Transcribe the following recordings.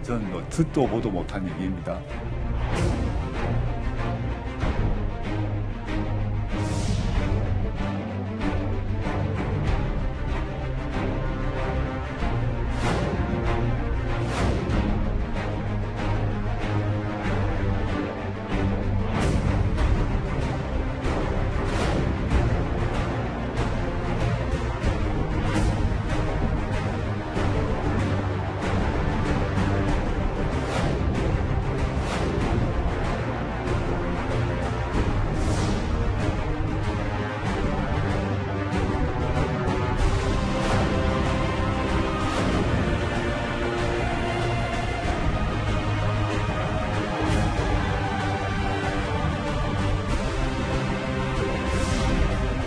저는 뭐 듣도 보도 못한 얘기입니다.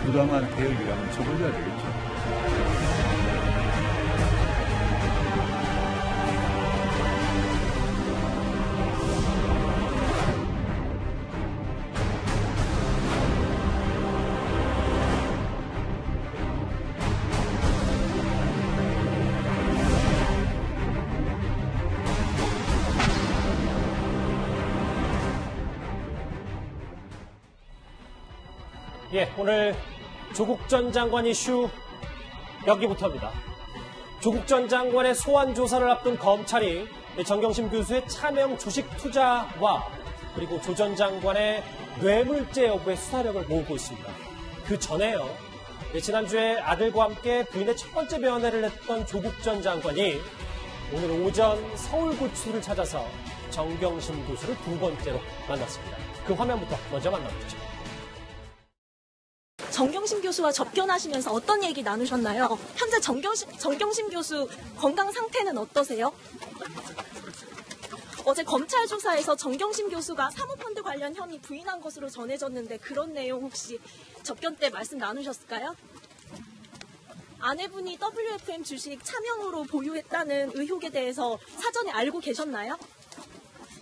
부당한 개혁이라면 처벌해야 되겠죠. 예, 오늘 조국 전 장관 이슈 여기부터입니다. 조국 전 장관의 소환 조사를 앞둔 검찰이 정경심 교수의 차명 주식 투자와 그리고 조 전 장관의 뇌물죄 여부의 수사력을 모으고 있습니다. 그 전에요. 지난주에 아들과 함께 부인의 첫 번째 면회를 했던 조국 전 장관이 오늘 오전 서울구치소를 찾아서 정경심 교수를 두 번째로 만났습니다. 그 화면부터 먼저 만나보시죠. 정경심 교수와 접견하시면서 어떤 얘기 나누셨나요? 현재 정경심 교수 건강 상태는 어떠세요? 어제 검찰 조사에서 정경심 교수가 사모펀드 관련 혐의 부인한 것으로 전해졌는데 그런 내용 혹시 접견 때 말씀 나누셨을까요? 아내분이 WFM 주식 차명으로 보유했다는 의혹에 대해서 사전에 알고 계셨나요?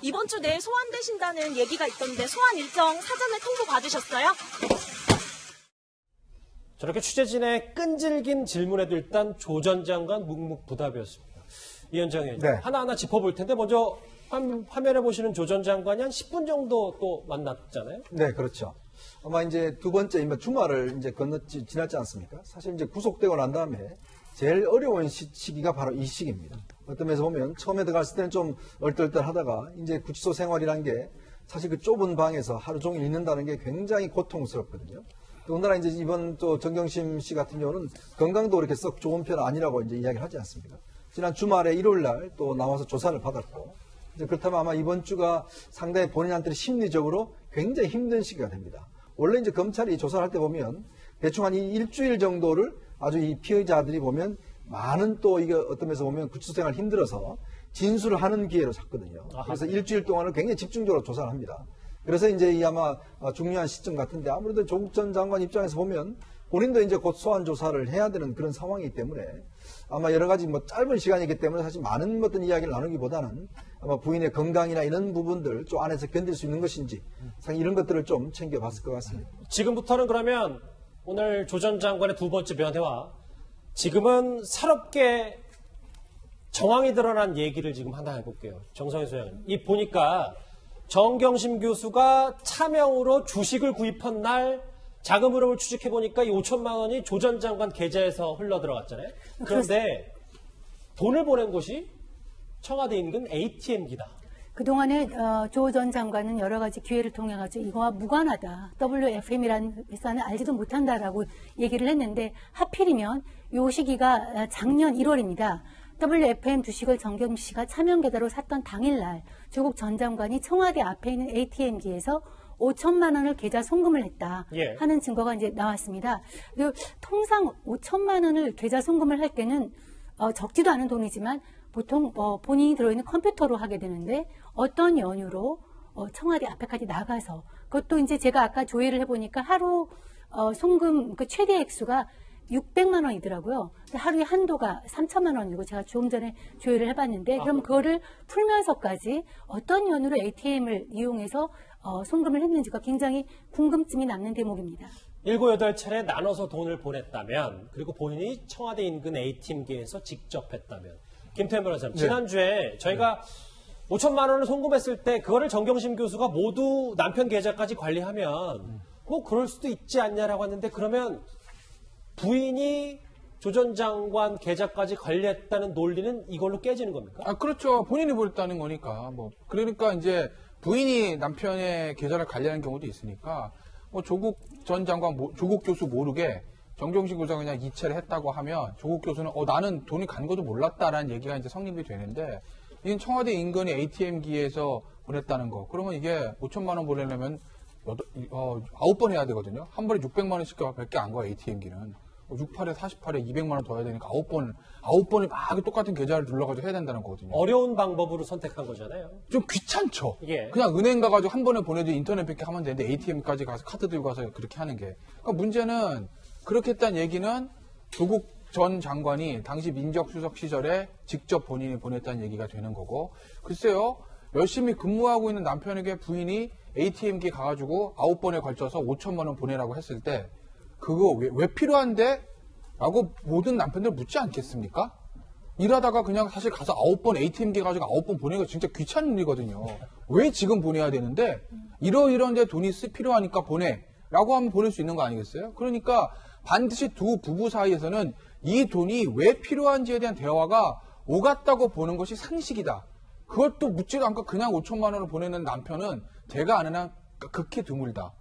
이번 주 내에 소환되신다는 얘기가 있던데 소환 일정 사전에 통보 받으셨어요? 저렇게 취재진의 끈질긴 질문에도 일단 조 전 장관 묵묵부답이었습니다. 이현정 의원님, 네. 하나하나 짚어볼 텐데 먼저 화면에 보시는 조 전 장관이 한 10분 정도 또 만났잖아요. 네, 그렇죠. 아마 이제 두 번째 주말을 이제 지났지 않습니까? 사실 이제 구속되고 난 다음에 제일 어려운 시기가 바로 이 시기입니다. 어떤 면에서 보면 처음에 들어갔을 때는 좀 얼떨떨하다가 이제 구치소 생활이란 게 사실 그 좁은 방에서 하루 종일 있는다는 게 굉장히 고통스럽거든요. 더군다나 이제 이번 또 정경심 씨 같은 경우는 건강도 그렇게 썩 좋은 편 아니라고 이제 이야기를 하지 않습니까? 지난 주말에 일요일 날 또 나와서 조사를 받았고, 이제 그렇다면 아마 이번 주가 상당히 본인한테 심리적으로 굉장히 힘든 시기가 됩니다. 원래 이제 검찰이 조사를 할 때 보면 대충 한 일주일 정도를 아주 이 피의자들이 보면 많은 또 이게 어떤 면에서 보면 구치소 생활 힘들어서 진술을 하는 기회로 잡거든요. 그래서 일주일 동안을 굉장히 집중적으로 조사를 합니다. 그래서 이제 이 아마 중요한 시점 같은데 아무래도 조국 전 장관 입장에서 보면 본인도 이제 곧 소환 조사를 해야 되는 그런 상황이기 때문에 아마 여러 가지 짧은 시간이기 때문에 사실 많은 어떤 이야기를 나누기보다는 아마 부인의 건강이나 이런 부분들 좀 안에서 견딜 수 있는 것인지 이런 것들을 좀 챙겨봤을 것 같습니다. 지금부터는 그러면 오늘 조 전 장관의 두 번째 면회와 지금은 새롭게 정황이 드러난 얘기를 지금 하나 해볼게요. 정성희 소장님. 이 보니까 정경심 교수가 차명으로 주식을 구입한 날 자금 흐름을 추적해보니까 이 5천만 원이 조 전 장관 계좌에서 흘러들어갔잖아요. 그런데 돈을 보낸 곳이 청와대 인근 ATM기다. 그동안에 조 전 장관은 여러 가지 기회를 통해 가지고 이거와 무관하다. WFM이라는 회사는 알지도 못한다라고 얘기를 했는데 하필이면 이 시기가 작년 1월입니다. WFM 주식을 정경심 씨가 차명 계좌로 샀던 당일날 조국 전 장관이 청와대 앞에 있는 ATM기에서 5천만 원을 계좌 송금을 했다 하는 증거가 이제 나왔습니다. 그리고 통상 5천만 원을 계좌 송금을 할 때는 적지도 않은 돈이지만 보통 본인이 들어있는 컴퓨터로 하게 되는데 어떤 연유로 청와대 앞에까지 나가서 그것도 이제 제가 아까 조회를 해보니까 하루 송금 그 최대 액수가 600만 원이더라고요. 하루에 한도가 3천만 원이고 제가 조금 전에 조회를 해봤는데 그럼 그거를 풀면서까지 어떤 연유로 ATM을 이용해서 송금을 했는지가 굉장히 궁금증이 남는 대목입니다. 7, 8차례 나눠서 돈을 보냈다면 그리고 본인이 청와대 인근 ATM기에서 직접 했다면 김태현 변호사님, 지난주에 저희가 5천만 원을 송금했을 때 그거를 정경심 교수가 모두 남편 계좌까지 관리하면 뭐 그럴 수도 있지 않냐라고 했는데 그러면 부인이 조 전 장관 계좌까지 관리했다는 논리는 이걸로 깨지는 겁니까? 아, 그렇죠. 본인이 벌었다는 거니까. 뭐, 그러니까 이제 부인이 남편의 계좌를 관리하는 경우도 있으니까, 뭐, 조국 전 장관, 조국 교수 모르게 정경심 교수가 그냥 이체를 했다고 하면, 조국 교수는, 나는 돈이 간 것도 몰랐다라는 얘기가 이제 성립이 되는데, 이 청와대 인근의 ATM기에서 보냈다는 거. 그러면 이게 5천만 원 보내려면 9번 해야 되거든요. 한 번에 600만 원씩 밖에 안 가요, ATM기는. 68에 48에 200만 원 더 해야 되니까 9번을 막 똑같은 계좌를 눌러가지고 해야 된다는 거거든요. 어려운 방법으로 선택한 거잖아요. 좀 귀찮죠. 예. 그냥 은행 가가지고 한 번에 보내도 인터넷 뱅킹 하면 되는데 ATM까지 가서 카드 들고 가서 그렇게 하는 게. 그러니까 문제는 그렇게 했다는 얘기는 조국 전 장관이 당시 민정수석 시절에 직접 본인이 보냈다는 얘기가 되는 거고. 글쎄요. 열심히 근무하고 있는 남편에게 부인이 ATM기에 가가지고 9번에 걸쳐서 5천만 원 보내라고 했을 때 그거 왜 필요한데? 라고 모든 남편들 묻지 않겠습니까? 일하다가 그냥 사실 가서 9번 ATM기 가지고 9번 보내는 거 진짜 귀찮은 일이거든요. 왜 지금 보내야 되는데? 이런 데 돈이 필요하니까 보내. 라고 하면 보낼 수 있는 거 아니겠어요? 그러니까 반드시 두 부부 사이에서는 이 돈이 왜 필요한지에 대한 대화가 오갔다고 보는 것이 상식이다. 그것도 묻지도 않고 그냥 5천만 원을 보내는 남편은 제가 아는 한 극히 드물다.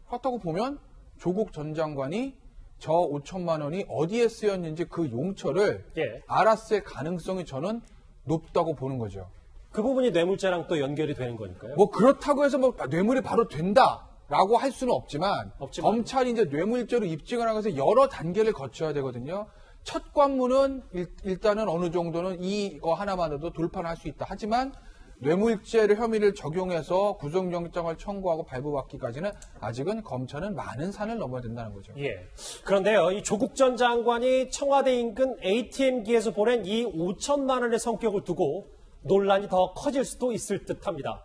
그렇다고 보면 조국 전 장관이 저 5천만 원이 어디에 쓰였는지 그 용처를 알았을 가능성이 저는 높다고 보는 거죠. 그 부분이 뇌물죄랑 또 연결이 되는 거니까요. 뭐 그렇다고 해서 뭐 뇌물이 바로 된다라고 할 수는 없지만 검찰이 이제 뇌물죄로 입증을 하기 위해서 여러 단계를 거쳐야 되거든요. 첫 관문은 일단은 어느 정도는 이거 하나만으로도 돌파를 할 수 있다. 하지만 뇌물죄를 혐의를 적용해서 구속영장을 청구하고 발부받기까지는 아직은 검찰은 많은 산을 넘어야 된다는 거죠. 예. 그런데요, 이 조국 전 장관이 청와대 인근 ATM기에서 보낸 이 5천만 원의 성격을 두고 논란이 더 커질 수도 있을 듯합니다.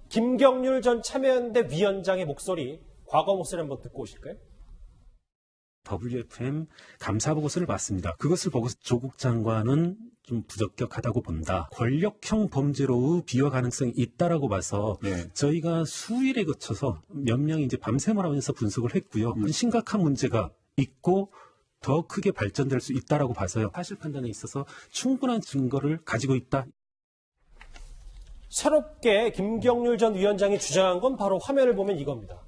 김경률 전 참여연대 위원장의 목소리, 과거 목소리 한번 듣고 오실까요? WFM 감사보고서를 봤습니다. 그것을 보고서 조국 장관은 좀 부적격하다고 본다. 권력형 범죄로 비화 가능성이 있다라고 봐서 저희가 수일에 거쳐서 몇 명이 이제 밤샘을 하면서 분석을 했고요. 심각한 문제가 있고 더 크게 발전될 수 있다라고 봐서요. 사실 판단에 있어서 충분한 증거를 가지고 있다. 새롭게 김경률 전 위원장이 주장한 건 바로 화면을 보면 이겁니다.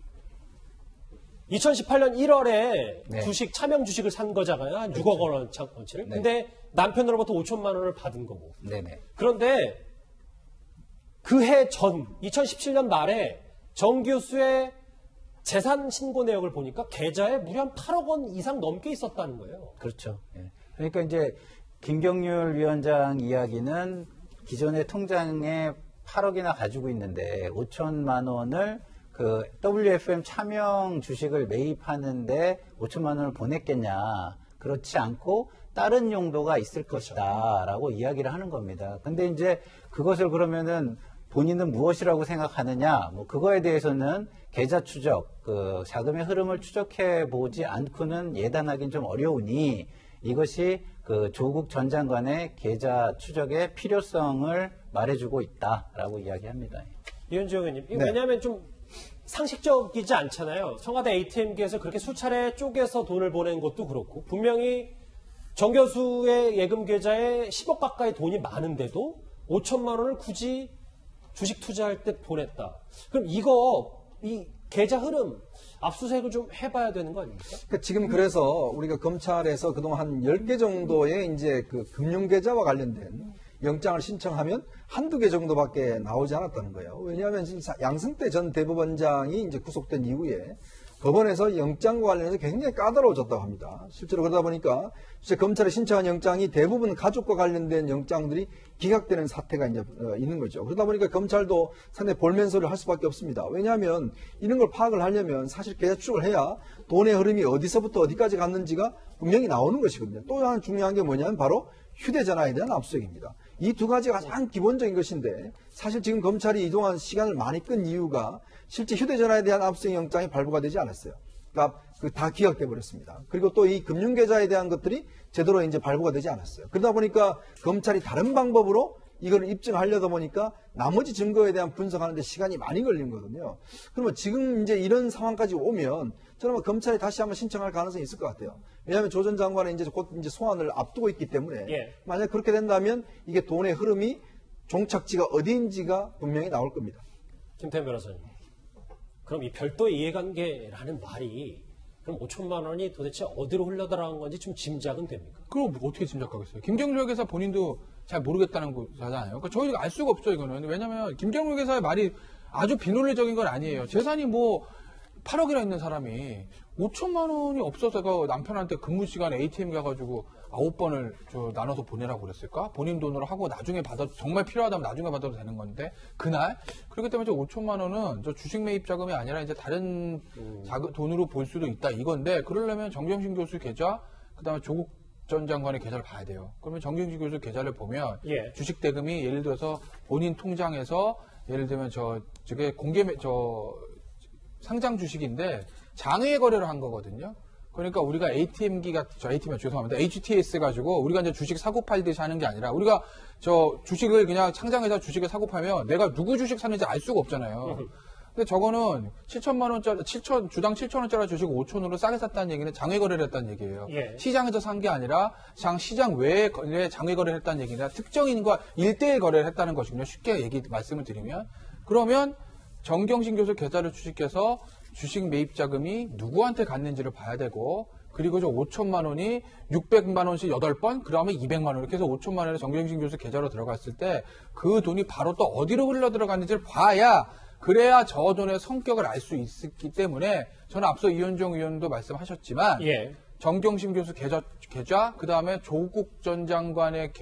2018년 1월에 주식, 차명 주식을 산 거잖아요. 한 6억 원어치를. 근데 남편으로부터 5천만 원을 받은 거고. 그런데 그 해 전, 2017년 말에 정 교수의 재산 신고 내역을 보니까 계좌에 무려 한 8억 원 이상 넘게 있었다는 거예요. 그렇죠. 그러니까 이제 김경률 위원장 이야기는 기존의 통장에 8억이나 가지고 있는데 5천만 원을 그 WFM 차명 주식을 매입하는데 5천만 원을 보냈겠냐. 그렇지 않고 다른 용도가 있을 것이다 라고 이야기를 하는 겁니다. 근데 이제 그것을 그러면은 본인은 무엇이라고 생각하느냐. 뭐 그거에 대해서는 계좌 추적, 그 자금의 흐름을 추적해 보지 않고는 예단하기는 좀 어려우니 이것이 그 조국 전 장관의 계좌 추적의 필요성을 말해주고 있다라고 이야기합니다. 이현주 의원님, 왜냐하면 좀 상식적이지 않잖아요. 청와대 ATM기에서 그렇게 수차례 쪼개서 돈을 보낸 것도 그렇고 분명히 정 교수의 예금 계좌에 10억 가까이 돈이 많은데도 5천만 원을 굳이 주식 투자할 때 보냈다. 그럼 이 계좌 흐름 압수수색을 좀 해봐야 되는 거 아닙니까? 그러니까 지금 그래서 우리가 검찰에서 그동안 한 10개 정도의 이제 그 금융계좌와 관련된 영장을 신청하면 한두 개 정도밖에 나오지 않았다는 거예요. 왜냐하면 지금 양승태 전 대법원장이 이제 구속된 이후에 법원에서 영장과 관련해서 굉장히 까다로워졌다고 합니다. 실제로 그러다 보니까 이제 검찰에 신청한 영장이 대부분 가족과 관련된 영장들이 기각되는 사태가 이제 있는 거죠. 그러다 보니까 검찰도 상당히 볼멘소리를 할 수밖에 없습니다. 왜냐하면 이런 걸 파악을 하려면 사실 계좌 추적을 해야 돈의 흐름이 어디서부터 어디까지 갔는지가 분명히 나오는 것이거든요. 또 하나 중요한 게 뭐냐면 바로 휴대전화에 대한 압수수색입니다. 이 두 가지가 가장 기본적인 것인데 사실 지금 검찰이 이동안 시간을 많이 끈 이유가 실제 휴대전화에 대한 압수수색 영장이 발부가 되지 않았어요. 다 기각돼 버렸습니다. 그리고 또 이 금융계좌에 대한 것들이 제대로 이제 발부가 되지 않았어요. 그러다 보니까 검찰이 다른 방법으로 이걸 입증하려다 보니까 나머지 증거에 대한 분석하는데 시간이 많이 걸린 거거든요. 그러면 지금 이제 이런 상황까지 오면 저는 검찰이 다시 한번 신청할 가능성이 있을 것 같아요. 왜냐하면 조 전 장관은 이제 곧 이제 소환을 앞두고 있기 때문에 만약 그렇게 된다면 이게 돈의 흐름이 종착지가 어디인지가 분명히 나올 겁니다. 김태현 변호사님. 그럼 이 별도의 이해관계라는 말이 그럼 5천만 원이 도대체 어디로 흘러들어간 건지 좀 짐작은 됩니까? 그럼 어떻게 짐작하겠어요? 김경률 회계사 본인도 잘 모르겠다는 거잖아요. 그러니까 저희가 알 수가 없죠, 이거는. 왜냐면 김경률 회계사의 말이 아주 비논리적인 건 아니에요. 재산이 뭐 8억이나 있는 사람이 5천만 원이 없어서 그 남편한테 근무 시간에 ATM 가가지고 9번을 나눠서 보내라고 그랬을까? 본인 돈으로 하고 나중에 정말 필요하다면 나중에 받아도 되는 건데, 그날? 그렇기 때문에 저 5천만 원은 저 주식 매입 자금이 아니라 이제 다른 돈으로 볼 수도 있다 이건데, 그러려면 정경심 교수 계좌, 그 다음에 조국 전 장관의 계좌를 봐야 돼요. 그러면 정경심 교수 계좌를 보면 주식 대금이 예를 들어서 본인 통장에서 예를 들면 저게 상장 주식인데 장외 거래를 한 거거든요. 그러니까 우리가 죄송합니다. HTS 가지고 우리가 이제 주식 사고 팔듯이 하는 게 아니라 우리가 주식을 그냥 상장해서 주식을 사고 팔면 내가 누구 주식 샀는지 알 수가 없잖아요. 근데 저거는 7천만 원짜리, 주당 7천 원짜리 주식 5천으로 싸게 샀다는 얘기는 장외 거래를 했다는 얘기예요. 시장에서 산 게 아니라 시장 외에 장외 거래를 했다는 얘기냐, 특정인과 1대1 거래를 했다는 것이군요. 쉽게 말씀을 드리면. 그러면 정경심 교수 계좌를 주식해서 주식 매입 자금이 누구한테 갔는지를 봐야 되고, 그리고 저 5천만 원이 600만 원씩 8번, 그 다음에 200만 원, 이렇게 해서 5천만 원이 정경심 교수 계좌로 들어갔을 때 그 돈이 바로 또 어디로 흘러 들어갔는지를 봐야, 그래야 저 돈의 성격을 알 수 있기 때문에 저는 앞서 이현종 의원도 말씀하셨지만 정경심 교수 계좌, 그 다음에 조국 전 장관의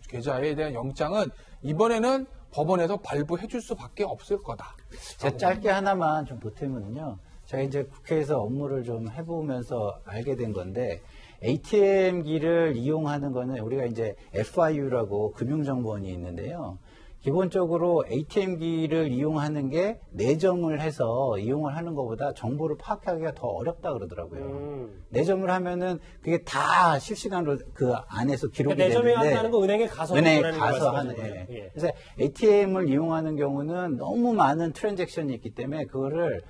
계좌에 대한 영장은 이번에는 법원에서 발부해 줄 수밖에 없을 거다. 제가 짧게 하나만 좀 보태면요. 제가 이제 국회에서 업무를 좀 해보면서 알게 된 건데, ATM기를 이용하는 거는 우리가 이제 FIU라고 금융정보원이 있는데요. 기본적으로 ATM기를 이용하는 게 내점을 해서 이용을 하는 것보다 정보를 파악하기가 더 어렵다 그러더라고요. 내점을 하면은 그게 다 실시간으로 그 안에서 기록이 되는데, 내점에 한다는 거 은행에 가서 하는. 그래서 ATM을 이용하는 경우는 너무 많은 트랜잭션이 있기 때문에 그거를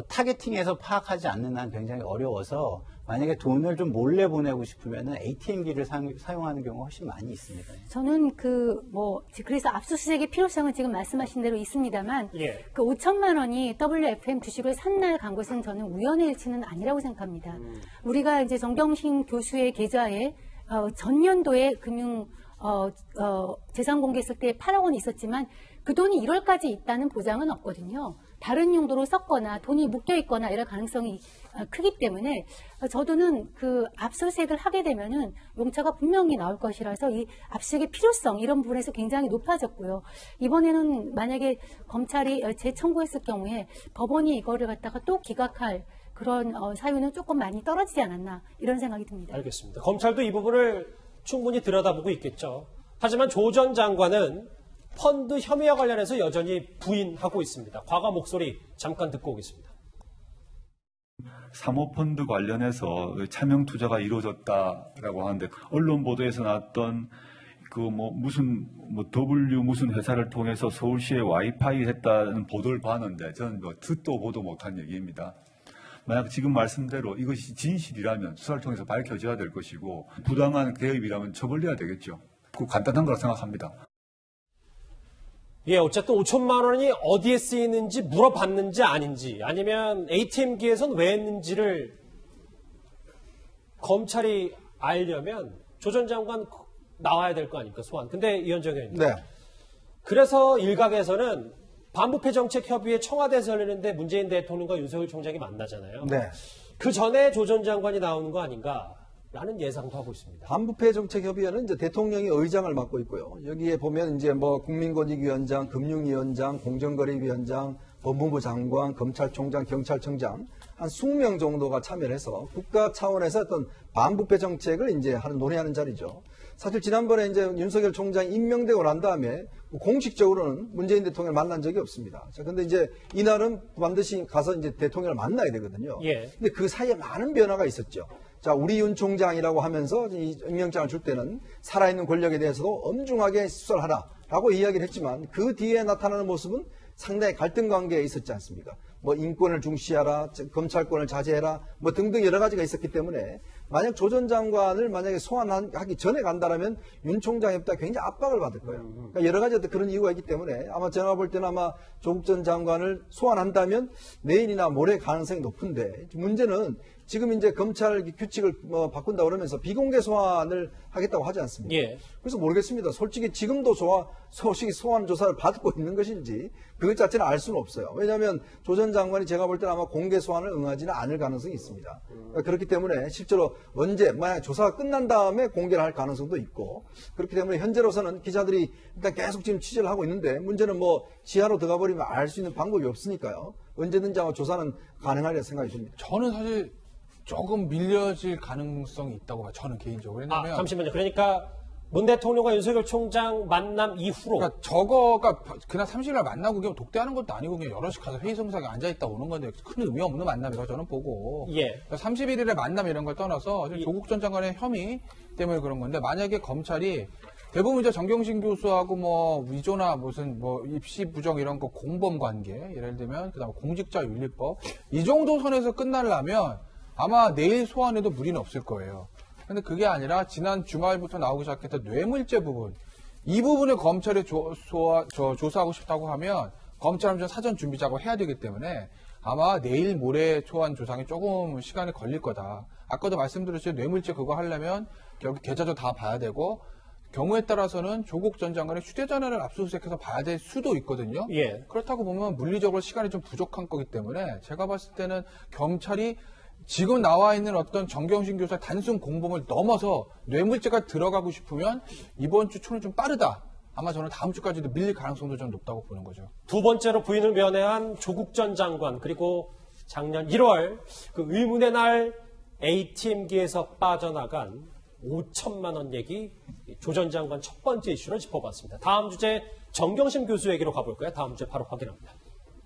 타겟팅해서 파악하지 않는 한 굉장히 어려워서, 만약에 돈을 좀 몰래 보내고 싶으면은 ATM기를 사용하는 경우가 훨씬 많이 있습니다. 저는 그래서 압수수색의 필요성은 지금 말씀하신 대로 있습니다만, 그 5천만 원이 WFM 주식을 산 날 간 것은 저는 우연의 일치는 아니라고 생각합니다. 우리가 이제 정경심 교수의 계좌에 전년도에 재산 공개했을 때 8억 원이 있었지만 그 돈이 1월까지 있다는 보장은 없거든요. 다른 용도로 썼거나 돈이 묶여 있거나 이럴 가능성이 크기 때문에 저도는 그 압수수색을 하게 되면은 용처가 분명히 나올 것이라서 이 압수수색의 필요성 이런 부분에서 굉장히 높아졌고요. 이번에는 만약에 검찰이 재청구했을 경우에 법원이 이거를 갖다가 또 기각할 그런 사유는 조금 많이 떨어지지 않았나 이런 생각이 듭니다. 알겠습니다. 검찰도 이 부분을 충분히 들여다보고 있겠죠. 하지만 조 전 장관은 펀드 혐의와 관련해서 여전히 부인하고 있습니다. 과거 목소리 잠깐 듣고 오겠습니다. 사모펀드 관련해서 차명 투자가 이루어졌다라고 하는데, 언론 보도에서 나왔던 W 무슨 회사를 통해서 서울시에 와이파이 했다는 보도를 봤는데, 저는 듣도 보도 못한 얘기입니다. 만약 지금 말씀대로 이것이 진실이라면 수사를 통해서 밝혀져야 될 것이고, 부당한 개입이라면 처벌해야 되겠죠. 그 간단한 거라 생각합니다. 어쨌든 5천만 원이 어디에 쓰이는지 물어봤는지 아닌지, 아니면 ATM기에선 왜 했는지를 검찰이 알려면 조 전 장관 나와야 될 거 아닙니까, 소환. 근데 이현정 의원님. 그래서 일각에서는 반부패 정책협의회 청와대에서 열리는데 문재인 대통령과 윤석열 총장이 만나잖아요. 그 전에 조 전 장관이 나오는 거 아닌가? 라는 예상도 하고 있습니다. 반부패 정책협의회는 이제 대통령이 의장을 맡고 있고요. 여기에 보면 이제 국민권익위원장, 금융위원장, 공정거래위원장, 법무부 장관, 검찰총장, 경찰청장 한 20명 정도가 참여를 해서 국가 차원에서 어떤 반부패 정책을 이제 논의하는 자리죠. 사실 지난번에 이제 윤석열 총장이 임명되고 난 다음에 공식적으로는 문재인 대통령을 만난 적이 없습니다. 자, 근데 이제 이날은 반드시 가서 이제 대통령을 만나야 되거든요. 예. 근데 그 사이에 많은 변화가 있었죠. 자, 우리 윤 총장이라고 하면서 이 임명장을 줄 때는 살아있는 권력에 대해서도 엄중하게 수설하라라고 이야기를 했지만 그 뒤에 나타나는 모습은 상당히 갈등 관계에 있었지 않습니까? 뭐 인권을 중시하라, 검찰권을 자제해라, 뭐 등등 여러 가지가 있었기 때문에 만약 조 전 장관을 만약에 소환하기 전에 간다라면 윤 총장에부터 굉장히 압박을 받을 거예요. 그러니까 여러 가지 그런 이유가 있기 때문에 아마 제가 볼 때는 아마 조국 전 장관을 소환한다면 내일이나 모레 가능성이 높은데 문제는 지금 이제 검찰 규칙을 바꾼다 그러면서 비공개 소환을 하겠다고 하지 않습니까? 예. 그래서 모르겠습니다. 솔직히 지금도 솔직히 소환 조사를 받고 있는 것인지 그것 자체는 알 수는 없어요. 왜냐하면 조 전 장관이 제가 볼 때는 아마 공개 소환을 응하지는 않을 가능성이 있습니다. 그러니까 그렇기 때문에 실제로 언제 만약 조사가 끝난 다음에 공개를 할 가능성도 있고 그렇기 때문에 현재로서는 기자들이 일단 계속 지금 취재를 하고 있는데 문제는 뭐 지하로 들어가 버리면 알 수 있는 방법이 없으니까요. 언제든지 아마 조사는 가능하리라 생각이 듭니다. 저는 사실 조금 밀려질 가능성이 있다고 봐요. 저는 개인적으로. 왜냐면 잠시만요. 그러니까 문 대통령과 윤석열 총장 만남 이후로 그러니까 저거가 그날 30일 만나고 그냥 독대하는 것도 아니고 그냥 여럿이 가서 회의성사에 앉아있다 오는 건데 큰 의미 없는 만남이라고 저는 보고 예. 그러니까 31일에 만남 이런 걸 떠나서 조국 전 장관의 혐의 때문에 그런 건데 만약에 검찰이 대부분 이제 정경심 교수하고 뭐 위조나 무슨 뭐 입시 부정 이런 거 공범 관계 예를 들면 그다음에 공직자윤리법 이 정도 선에서 끝나려면 아마 내일 소환해도 무리는 없을 거예요. 근데 그게 아니라 지난 주말부터 나오기 시작했던 뇌물죄 부분 이 부분을 검찰에 조사하고 싶다고 하면 검찰은 좀 사전 준비 작업을 해야 되기 때문에 아마 내일 모레 소환 조사에 조금 시간이 걸릴 거다. 아까도 말씀드렸죠. 뇌물죄 그거 하려면 결국 계좌도 다 봐야 되고 경우에 따라서는 조국 전 장관의 휴대전화를 압수수색해서 봐야 될 수도 있거든요. 예. 그렇다고 보면 물리적으로 시간이 좀 부족한 거기 때문에 제가 봤을 때는 경찰이 지금 나와 있는 어떤 정경심 교수의 단순 공범을 넘어서 뇌물죄가 들어가고 싶으면 이번 주 초는 좀 빠르다. 아마 저는 다음 주까지도 밀릴 가능성도 좀 높다고 보는 거죠. 두 번째로 부인을 면회한 조국 전 장관 그리고 작년 1월 그 의문의 날 ATM기에서 빠져나간 5천만 원 얘기 조 전 장관 첫 번째 이슈를 짚어봤습니다. 다음 주제 정경심 교수 얘기로 가볼까요? 다음 주에 바로 확인합니다.